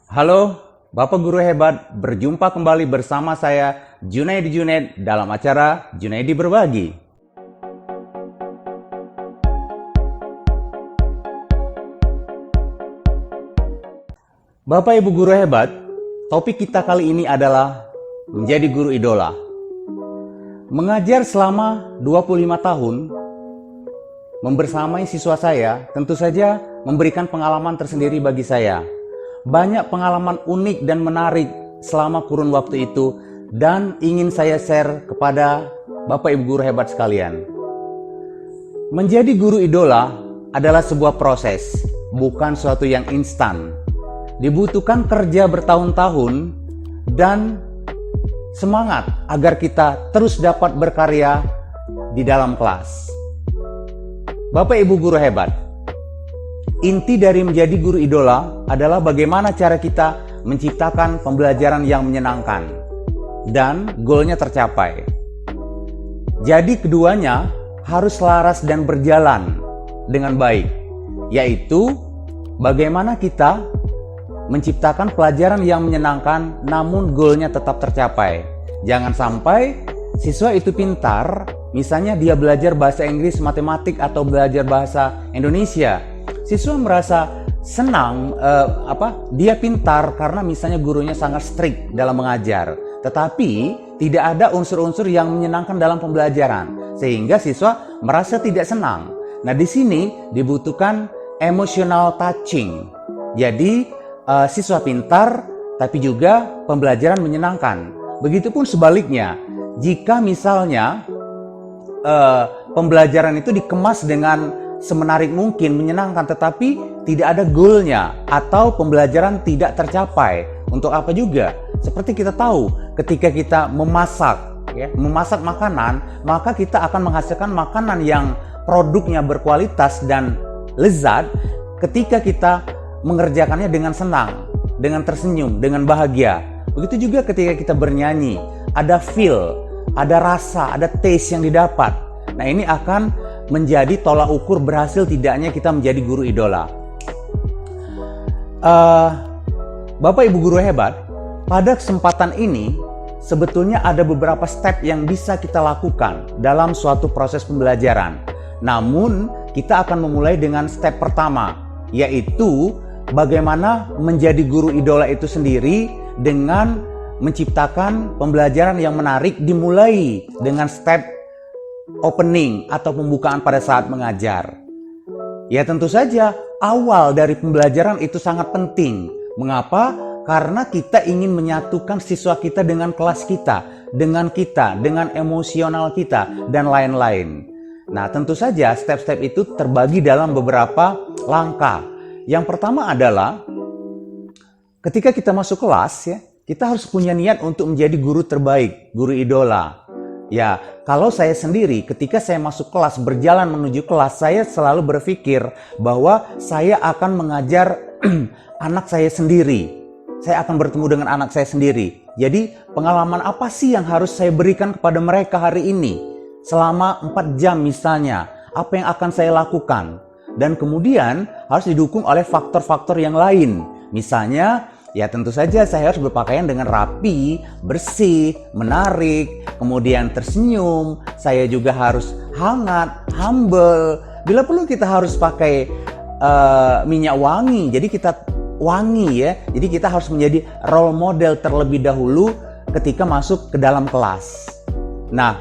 Halo, Bapak Guru Hebat, berjumpa kembali bersama saya Junaidi Junaid dalam acara Junaidi Berbagi. Bapak Ibu Guru Hebat, topik kita kali ini adalah menjadi guru idola. Mengajar selama 25 tahun, membersamai siswa saya tentu saja memberikan pengalaman tersendiri bagi saya. Banyak pengalaman unik dan menarik selama kurun waktu itu dan ingin saya share kepada Bapak Ibu Guru Hebat sekalian. Menjadi guru idola adalah sebuah proses, bukan suatu yang instan. Dibutuhkan kerja bertahun-tahun dan semangat agar kita terus dapat berkarya di dalam kelas. Bapak Ibu Guru Hebat, inti dari menjadi guru idola adalah bagaimana cara kita menciptakan pembelajaran yang menyenangkan dan goalnya tercapai. Jadi keduanya harus selaras dan berjalan dengan baik, yaitu bagaimana kita menciptakan pelajaran yang menyenangkan namun goalnya tetap tercapai. Jangan sampai siswa itu pintar, misalnya dia belajar bahasa Inggris, matematik, atau belajar bahasa Indonesia. Siswa merasa senang, dia pintar karena misalnya gurunya sangat strict dalam mengajar. Tetapi tidak ada unsur-unsur yang menyenangkan dalam pembelajaran, sehingga siswa merasa tidak senang. Nah, di sini dibutuhkan emotional touching. Jadi siswa pintar, tapi juga pembelajaran menyenangkan. Begitupun sebaliknya, jika misalnya pembelajaran itu dikemas dengan semenarik mungkin, menyenangkan, tetapi tidak ada goalnya atau pembelajaran tidak tercapai. Untuk apa juga? Seperti kita tahu, ketika kita memasak makanan, maka kita akan menghasilkan makanan yang produknya berkualitas dan lezat ketika kita mengerjakannya dengan senang, dengan tersenyum, dengan bahagia. Begitu juga ketika kita bernyanyi, ada feel, ada rasa, ada taste yang didapat. Nah, ini akan menjadi tolak ukur berhasil tidaknya kita menjadi guru idola. Bapak Ibu Guru Hebat, pada kesempatan ini sebetulnya ada beberapa step yang bisa kita lakukan dalam suatu proses pembelajaran. Namun kita akan memulai dengan step pertama, yaitu bagaimana menjadi guru idola itu sendiri dengan menciptakan pembelajaran yang menarik, dimulai dengan step opening atau pembukaan pada saat mengajar. Ya, tentu saja awal dari pembelajaran itu sangat penting. Mengapa? Karena kita ingin menyatukan siswa kita dengan kelas kita, dengan emosional kita, dan lain-lain. Nah, tentu saja step-step itu terbagi dalam beberapa langkah. Yang pertama adalah ketika kita masuk kelas, ya, kita harus punya niat untuk menjadi guru terbaik, guru idola. Ya, kalau saya sendiri ketika saya masuk kelas, berjalan menuju kelas, saya selalu berpikir bahwa saya akan mengajar anak saya sendiri. Saya akan bertemu dengan anak saya sendiri. Jadi, pengalaman apa sih yang harus saya berikan kepada mereka hari ini? Selama 4 jam misalnya, apa yang akan saya lakukan? Dan kemudian harus didukung oleh faktor-faktor yang lain. Misalnya, ya tentu saja saya harus berpakaian dengan rapi, bersih, menarik, kemudian tersenyum. Saya juga harus hangat, humble. Bila perlu kita harus pakai minyak wangi. Jadi kita wangi, ya. Jadi kita harus menjadi role model terlebih dahulu ketika masuk ke dalam kelas. Nah,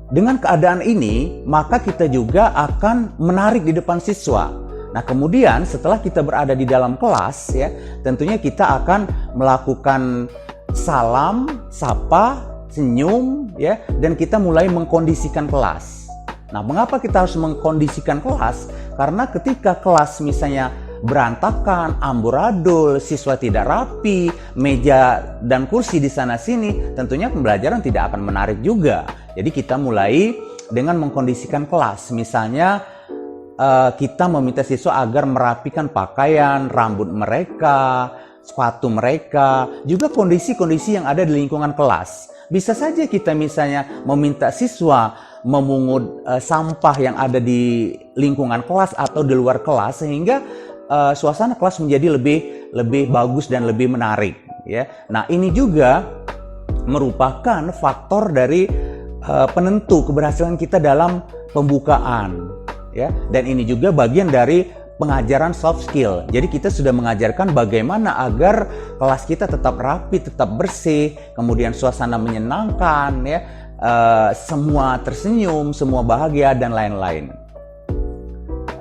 dengan keadaan ini, maka kita juga akan menarik di depan siswa. Nah, kemudian setelah kita berada di dalam kelas, ya, tentunya kita akan melakukan salam, sapa, senyum, ya, dan kita mulai mengkondisikan kelas. Nah, mengapa kita harus mengkondisikan kelas? Karena ketika kelas misalnya berantakan, amburadul, siswa tidak rapi, meja dan kursi di sana sini, tentunya pembelajaran tidak akan menarik juga. Jadi kita mulai dengan mengkondisikan kelas. Misalnya kita meminta siswa agar merapikan pakaian, rambut mereka, sepatu mereka, juga kondisi-kondisi yang ada di lingkungan kelas. Bisa saja kita misalnya meminta siswa memungut sampah yang ada di lingkungan kelas atau di luar kelas, sehingga suasana kelas menjadi lebih bagus dan lebih menarik, ya. Nah, ini juga merupakan faktor dari penentu keberhasilan kita dalam pembukaan, ya. Dan ini juga bagian dari pengajaran soft skill. Jadi kita sudah mengajarkan bagaimana agar kelas kita tetap rapi, tetap bersih, kemudian suasana menyenangkan, ya, semua tersenyum, semua bahagia dan lain-lain.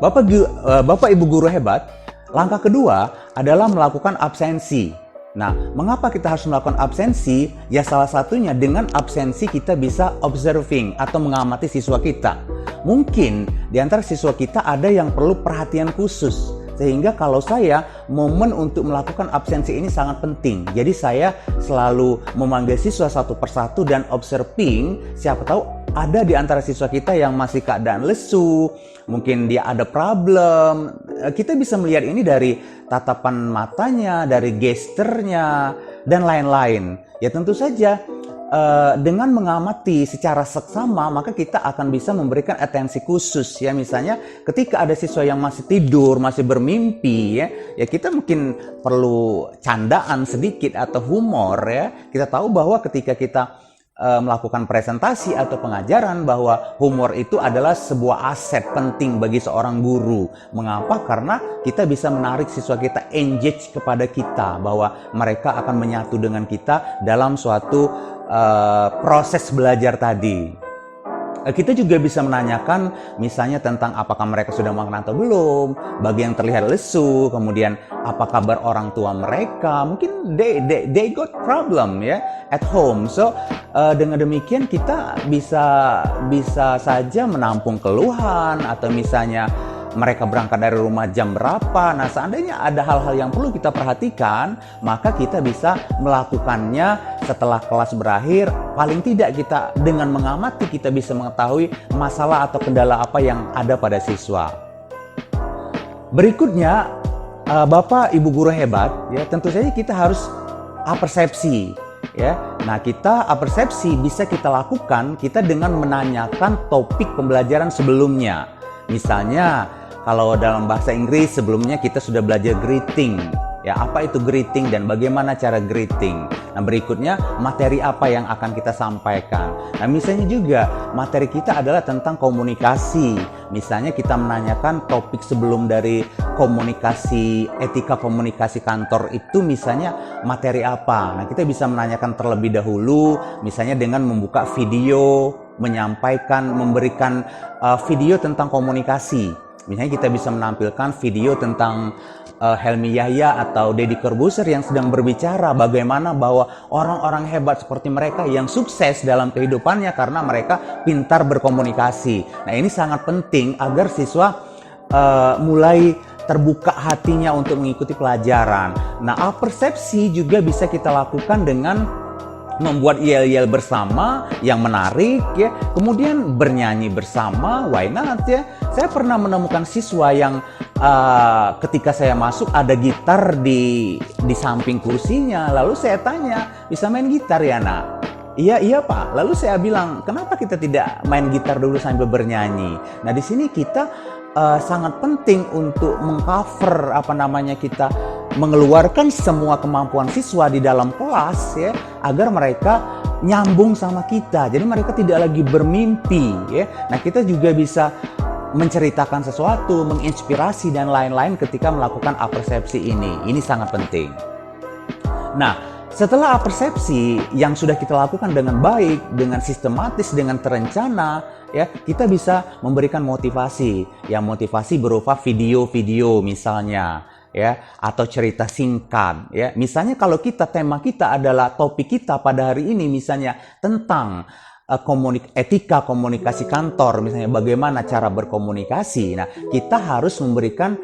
Bapak Ibu guru hebat, langkah kedua adalah melakukan absensi. Nah, mengapa kita harus melakukan absensi? Ya, salah satunya dengan absensi kita bisa observing atau mengamati siswa kita. Mungkin di antara siswa kita ada yang perlu perhatian khusus, sehingga kalau saya, momen untuk melakukan absensi ini sangat penting. Jadi saya selalu memanggil siswa satu persatu dan observing, siapa tahu ada di antara siswa kita yang masih keadaan lesu, mungkin dia ada problem. Kita bisa melihat ini dari tatapan matanya, dari gesturnya, dan lain-lain. Ya tentu saja dengan mengamati secara seksama, maka kita akan bisa memberikan atensi khusus, ya. Misalnya ketika ada siswa yang masih tidur, masih bermimpi, ya kita mungkin perlu candaan sedikit atau humor, ya. Kita tahu bahwa ketika kita melakukan presentasi atau pengajaran, bahwa humor itu adalah sebuah aset penting bagi seorang guru. Mengapa? Karena kita bisa menarik siswa kita engage kepada kita, bahwa mereka akan menyatu dengan kita dalam suatu proses belajar tadi. Kita juga bisa menanyakan misalnya tentang apakah mereka sudah makan atau belum, bagi yang terlihat lesu, kemudian apa kabar orang tua mereka, mungkin they got problem, ya, at home. So dengan demikian kita bisa saja menampung keluhan, atau misalnya mereka berangkat dari rumah jam berapa. Nah, seandainya ada hal-hal yang perlu kita perhatikan, maka kita bisa melakukannya setelah kelas berakhir. Paling tidak kita dengan mengamati, kita bisa mengetahui masalah atau kendala apa yang ada pada siswa. Berikutnya, Bapak Ibu guru hebat, ya, tentu saja kita harus apersepsi, ya. Nah, kita apersepsi bisa kita lakukan kita dengan menanyakan topik pembelajaran sebelumnya. Misalnya, kalau dalam bahasa Inggris sebelumnya kita sudah belajar greeting. Ya, apa itu greeting dan bagaimana cara greeting? Nah, berikutnya materi apa yang akan kita sampaikan? Nah, misalnya juga materi kita adalah tentang komunikasi. Misalnya kita menanyakan topik sebelum dari komunikasi, etika komunikasi kantor itu misalnya materi apa? Nah, kita bisa menanyakan terlebih dahulu, misalnya dengan membuka video, menyampaikan, memberikan video tentang komunikasi. Misalnya kita bisa menampilkan video tentang Helmi Yahya atau Deddy Corbuzier yang sedang berbicara bagaimana bahwa orang-orang hebat seperti mereka yang sukses dalam kehidupannya karena mereka pintar berkomunikasi. Nah, ini sangat penting agar siswa mulai terbuka hatinya untuk mengikuti pelajaran. Nah, apersepsi juga bisa kita lakukan dengan membuat yel-yel bersama yang menarik, ya, kemudian bernyanyi bersama, why not, ya. Saya pernah menemukan siswa yang ketika saya masuk ada gitar di samping kursinya, lalu saya tanya, bisa main gitar ya, nak? Iya Pak. Lalu saya bilang, kenapa kita tidak main gitar dulu sambil bernyanyi? Nah, di sini kita sangat penting untuk mengcover kita mengeluarkan semua kemampuan siswa di dalam kelas, ya, agar mereka nyambung sama kita. Jadi mereka tidak lagi bermimpi, ya. Nah, kita juga bisa menceritakan sesuatu, menginspirasi dan lain-lain ketika melakukan apersepsi ini. Ini sangat penting. Nah, setelah apersepsi yang sudah kita lakukan dengan baik, dengan sistematis, dengan terencana, ya, kita bisa memberikan motivasi. Yang motivasi berupa video-video misalnya, ya, atau cerita singkat, ya. Misalnya kalau tema kita adalah topik kita pada hari ini misalnya tentang etika komunikasi kantor, misalnya bagaimana cara berkomunikasi. Nah, kita harus memberikan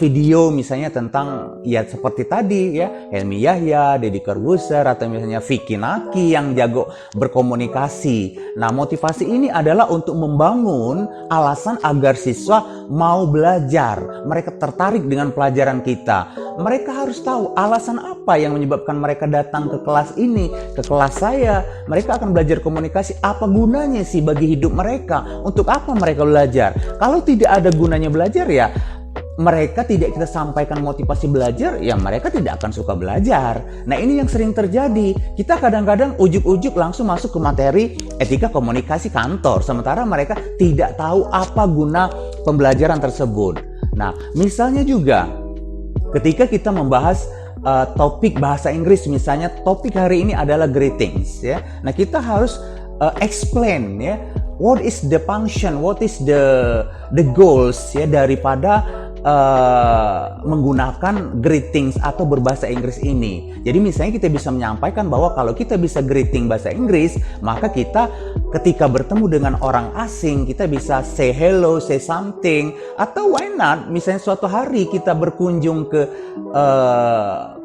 video misalnya tentang, ya seperti tadi, ya, Helmi Yahya, Deddy Corbuzier, atau misalnya Vicky Naki yang jago berkomunikasi. Nah, motivasi ini adalah untuk membangun alasan agar siswa mau belajar, mereka tertarik dengan pelajaran kita. Mereka harus tahu alasan apa yang menyebabkan mereka datang ke kelas ini, ke kelas saya. Mereka akan belajar komunikasi. Apa gunanya sih bagi hidup mereka? Untuk apa mereka belajar? Kalau tidak ada gunanya belajar, ya mereka tidak kita sampaikan motivasi belajar, ya mereka tidak akan suka belajar. Nah, ini yang sering terjadi. Kita kadang-kadang ujuk-ujuk langsung masuk ke materi etika komunikasi kantor, sementara mereka tidak tahu apa guna pembelajaran tersebut. Nah, misalnya juga ketika kita membahas topik bahasa Inggris, misalnya topik hari ini adalah greetings, ya. Nah, kita harus explain, ya, what is the function, what is the goals, ya, daripada menggunakan greetings atau berbahasa Inggris ini. Jadi misalnya kita bisa menyampaikan bahwa kalau kita bisa greeting bahasa Inggris, maka kita ketika bertemu dengan orang asing, kita bisa say hello, say something, atau why not, misalnya suatu hari kita berkunjung ke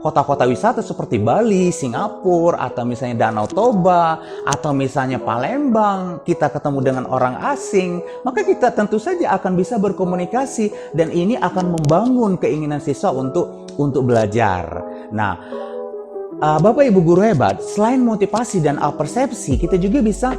kota-kota wisata seperti Bali, Singapura, atau misalnya Danau Toba, atau misalnya Palembang, kita ketemu dengan orang asing, maka kita tentu saja akan bisa berkomunikasi, dan ini akan membangun keinginan siswa untuk belajar. Nah, Bapak Ibu guru hebat, selain motivasi dan persepsi, kita juga bisa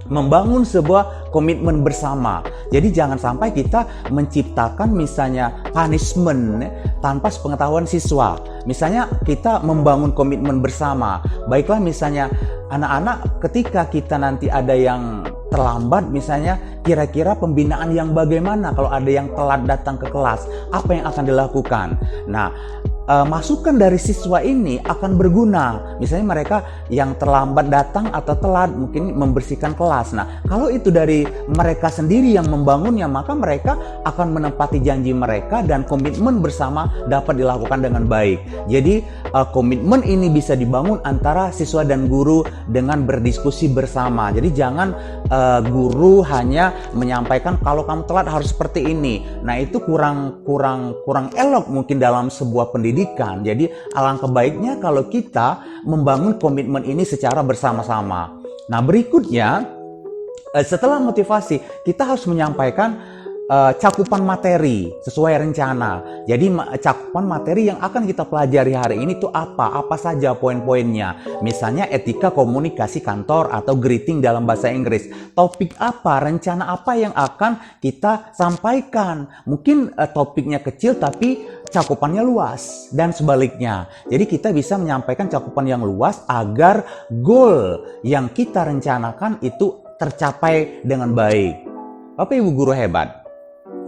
membangun sebuah komitmen bersama. Jadi jangan sampai kita menciptakan misalnya punishment tanpa sepengetahuan siswa. Misalnya kita membangun komitmen bersama. Baiklah, misalnya anak-anak ketika kita nanti ada yang terlambat, misalnya kira-kira pembinaan yang bagaimana kalau ada yang telat datang ke kelas, apa yang akan dilakukan. Nah, masukan dari siswa ini akan berguna. Misalnya mereka yang terlambat datang atau telat mungkin membersihkan kelas. Nah, kalau itu dari mereka sendiri yang membangunnya, maka mereka akan menepati janji mereka dan komitmen bersama dapat dilakukan dengan baik. Jadi komitmen ini bisa dibangun antara siswa dan guru dengan berdiskusi bersama. Jadi jangan guru hanya menyampaikan kalau kamu telat harus seperti ini. Nah, itu kurang elok mungkin dalam sebuah pendidikan. Jadi alangkah baiknya kalau kita membangun komitmen ini secara bersama-sama. Nah, berikutnya setelah motivasi, kita harus menyampaikan cakupan materi sesuai rencana. Jadi cakupan materi yang akan kita pelajari hari ini itu apa saja poin-poinnya. Misalnya etika komunikasi kantor atau greeting dalam bahasa Inggris. Topik apa, rencana apa yang akan kita sampaikan. Mungkin topiknya kecil tapi cakupannya luas dan sebaliknya. Jadi kita bisa menyampaikan cakupan yang luas agar goal yang kita rencanakan itu tercapai dengan baik. Bapak Ibu guru hebat,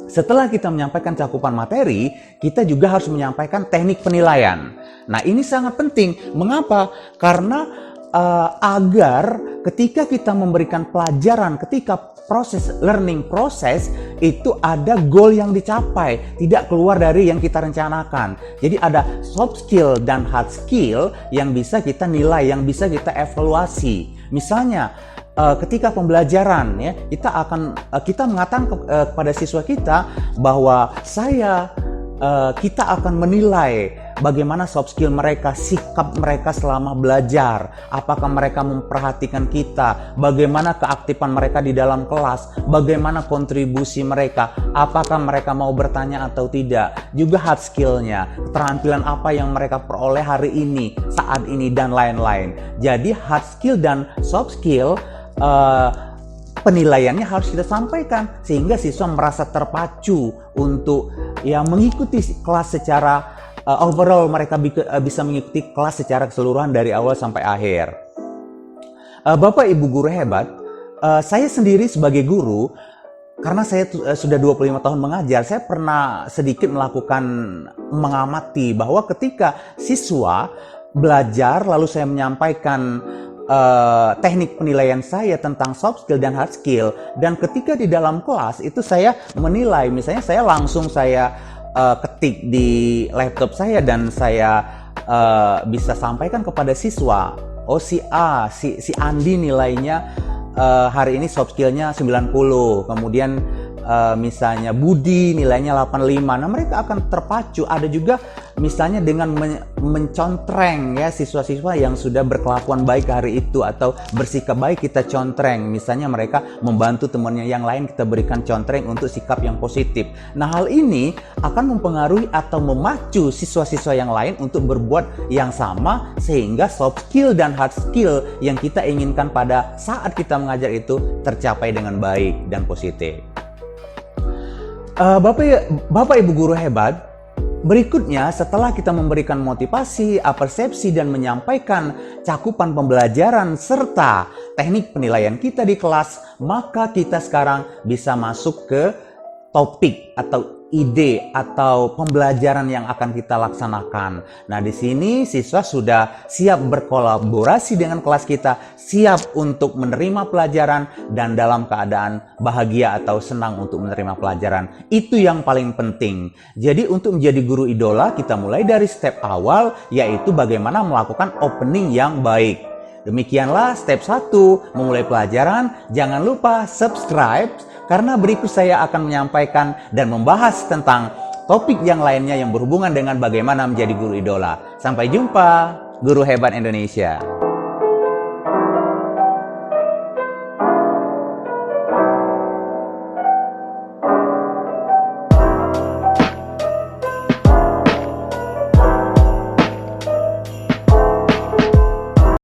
setelah kita menyampaikan cakupan materi, kita juga harus menyampaikan teknik penilaian. Nah, ini sangat penting. Mengapa? Karena agar ketika kita memberikan pelajaran, ketika proses learning proses itu ada goal yang dicapai, tidak keluar dari yang kita rencanakan. Jadi ada soft skill dan hard skill yang bisa kita nilai, yang bisa kita evaluasi. Misalnya ketika pembelajaran, ya, kita mengatakan kepada siswa kita bahwa kita akan menilai bagaimana soft skill mereka, sikap mereka selama belajar, apakah mereka memperhatikan kita, bagaimana keaktifan mereka di dalam kelas, bagaimana kontribusi mereka, apakah mereka mau bertanya atau tidak, juga hard skill-nya, keterampilan apa yang mereka peroleh hari ini, saat ini, dan lain-lain. Jadi hard skill dan soft skill penilaiannya harus kita sampaikan sehingga siswa merasa terpacu untuk mengikuti kelas secara overall, mereka bisa mengikuti kelas secara keseluruhan dari awal sampai akhir. Bapak Ibu guru hebat, saya sendiri sebagai guru, karena saya sudah 25 tahun mengajar, saya pernah sedikit mengamati bahwa ketika siswa belajar lalu saya menyampaikan teknik penilaian saya tentang soft skill dan hard skill, dan ketika di dalam kelas itu saya menilai, misalnya saya langsung ketik di laptop saya dan saya bisa sampaikan kepada siswa, oh si Andi nilainya hari ini soft skillnya 90, kemudian misalnya Budi nilainya 85. Nah, mereka akan terpacu. Ada juga misalnya dengan mencontreng, ya, siswa-siswa yang sudah berkelakuan baik hari itu atau bersikap baik, kita contreng. Misalnya mereka membantu temannya yang lain, kita berikan contreng untuk sikap yang positif. Nah, hal ini akan mempengaruhi atau memacu siswa-siswa yang lain untuk berbuat yang sama, sehingga soft skill dan hard skill yang kita inginkan pada saat kita mengajar itu tercapai dengan baik dan positif. Bapak Ibu guru hebat, berikutnya setelah kita memberikan motivasi, persepsi, dan menyampaikan cakupan pembelajaran serta teknik penilaian kita di kelas, maka kita sekarang bisa masuk ke topik atau ide atau pembelajaran yang akan kita laksanakan. Nah, di sini siswa sudah siap berkolaborasi dengan kelas kita, siap untuk menerima pelajaran dan dalam keadaan bahagia atau senang untuk menerima pelajaran. Itu yang paling penting. Jadi untuk menjadi guru idola, kita mulai dari step awal, yaitu bagaimana melakukan opening yang baik. Demikianlah step 1, memulai pelajaran. Jangan lupa subscribe, karena berikut saya akan menyampaikan dan membahas tentang topik yang lainnya yang berhubungan dengan bagaimana menjadi guru idola. Sampai jumpa, Guru Hebat Indonesia.